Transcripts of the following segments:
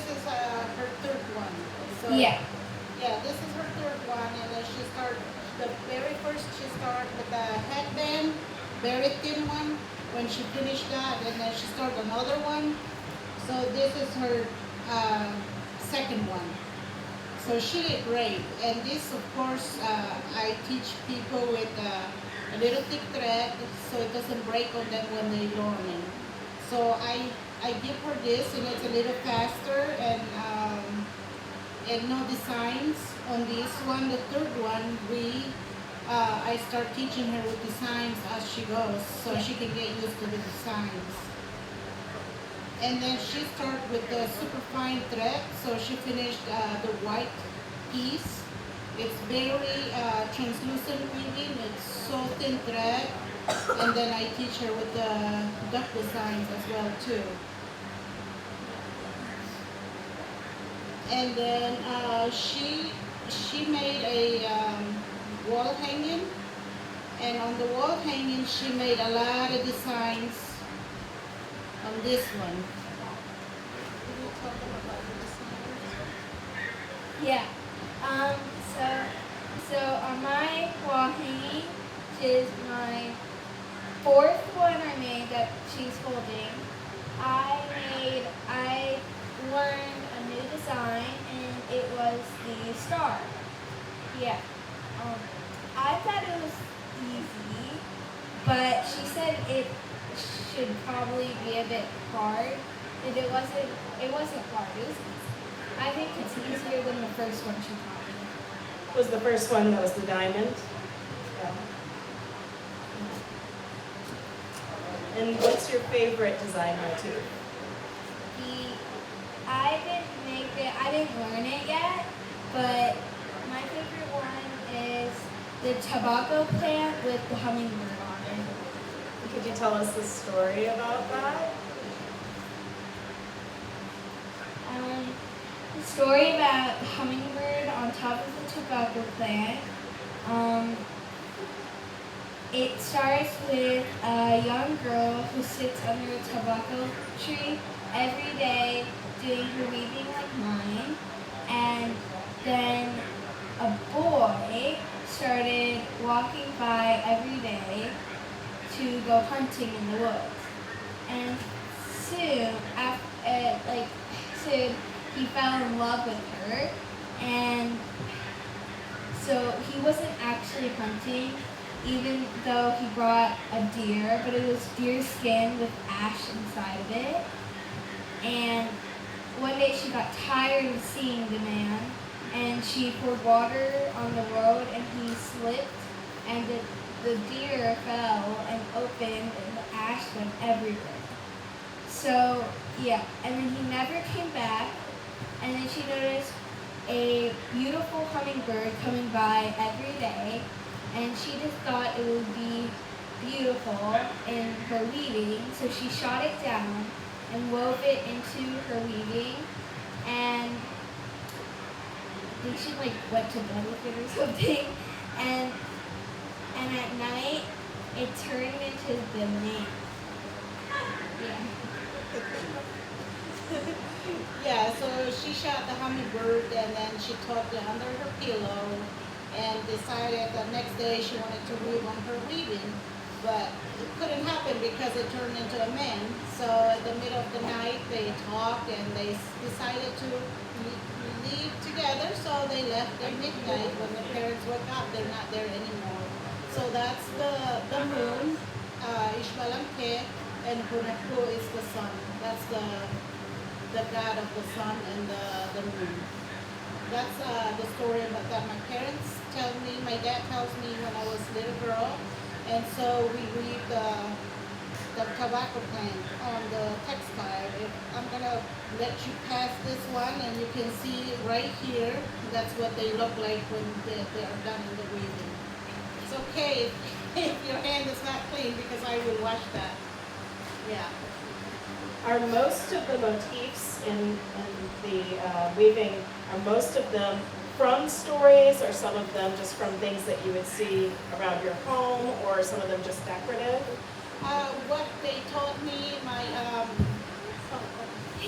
is her third one. So, Yeah. Yeah, this is her third one, and then she started, the very first she started with the headband, very thin one. When she finished that, and then she started another one. So this is her second one. So she did great. And this, of course, I teach people with a little thick thread so it doesn't break on them when they learn. So I give her this, and it's a little faster, and no designs on this one. The third one, I start teaching her with designs as she goes, so she can get used to the designs. And then she started with the super fine thread, so she finished the white piece. It's very translucent weaving, it's so thin thread. And then I teach her with the duck designs as well too. And then she made a wall hanging, and on the wall hanging she made a lot of designs on this one. Can you talk about the designs? Yeah. So on my wall hanging, which is my fourth one I made that she's holding, I learned a new design, and it was the star. Yeah. I thought it was easy, but she said it should probably be a bit hard. And it wasn't hard. It was easy. I think it's easier than the first one she taught me. Was the first one that was the diamond? Yeah. And what's your favorite design motif? I didn't learn it yet, but my favorite one is the tobacco plant with the hummingbird on it. Could you tell us the story about that? The story about the hummingbird on top of the tobacco plant. It starts with a young girl who sits under a tobacco tree every day doing her weaving like mine, and then a boy started walking by every day to go hunting in the woods. And soon, soon he fell in love with her, and so he wasn't actually hunting, even though he brought a deer, but it was deer skin with ash inside of it. And one day she got tired of seeing the man, and she poured water on the road, and he slipped, and the deer fell and opened, and the ash went everywhere. So, yeah, and then he never came back, and then she noticed a beautiful hummingbird coming by every day, and she just thought it would be beautiful in her weaving, so she shot it down and wove it into her weaving, and I think she went to bed with it or something, and at night it turned into the name. Yeah. Yeah, so she shot the hummingbird, and then she tucked it under her pillow and decided the next day she wanted to weave on her weaving, but it couldn't happen because it turned into a man. So in the middle of the night they talked, and they decided to leave together, so they left at midnight. When the parents woke up, they're not there anymore. So that's the moon, Ishbalamke, and Hunaku is the sun. That's the god of the sun and the moon. That's the story about that my parents tell me, my dad tells me when I was a little girl. And so we weave the tobacco plant on the textile. I'm gonna let you pass this one, and you can see right here, that's what they look like when they are done in the weaving. It's okay if your hand is not clean, because I will wash that. Yeah. Are most of the motifs in the weaving, are most of them from stories, or some of them just from things that you would see around your home, or some of them just decorative? What they told me, my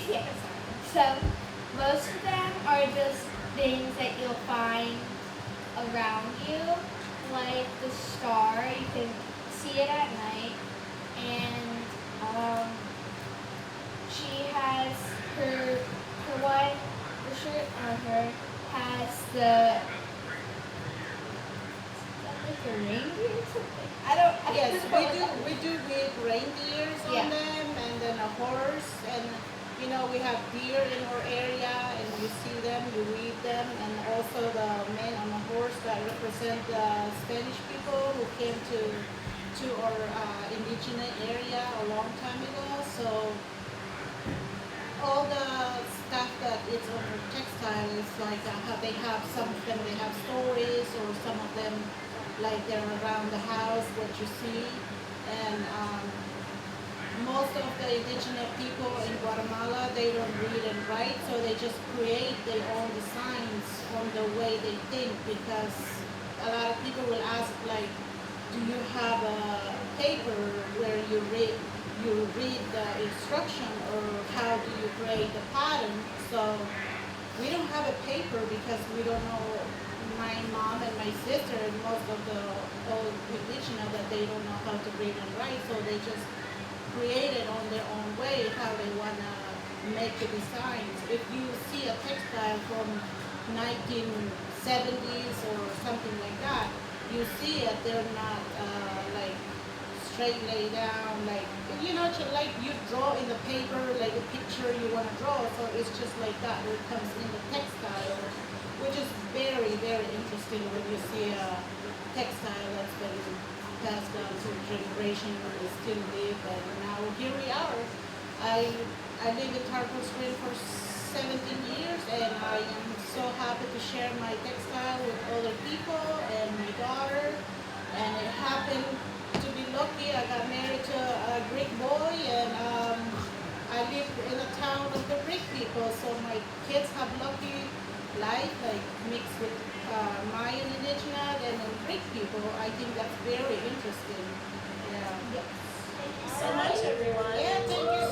Yeah. So Most of them are just things that you'll find around you, like the star. You can see it at night, and she has her one, the shirt on her has the like a reindeer or something. I don't. Yes, know what that we do with reindeers on Yeah. them, and then a horse, and you know we have deer in our area, and you see them, you read them, and also the men on the horse that represent the Spanish people who came to our indigenous area a long time ago. So all the stuff that is on her textile is like how they have some of them they have stories, or some of them like they're around the house what you see, and most of the indigenous people in Guatemala, they don't read and write, so they just create their own designs on the way they think, because a lot of people will ask like, do you have a paper where you read the instruction, or how do you create the pattern? So we don't have a paper because we don't know. My mom and my sister and most of the old indigenous that they don't know how to read and write, so they just create it on their own way how they wanna make the designs. If you see a textile from 1970s or something like that, you see it, they're not like straight lay down, like you know, like you draw in the paper, like a picture you want to draw. So it's just like that. It comes in the textile, which is very, very interesting when you see a textile that's been passed down to generation and they still live. And now here we are. I live in Tartaglia for 17 years, and I am so happy to share my textile with other people and my daughter. And it happened to be lucky. I got married to a Greek boy, and I live in a town of the Greek people. So my kids have lucky life, like mixed with Mayan indigenous and then Greek people. I think that's very interesting. Yeah. Thank you so much, everyone. Yeah, thank you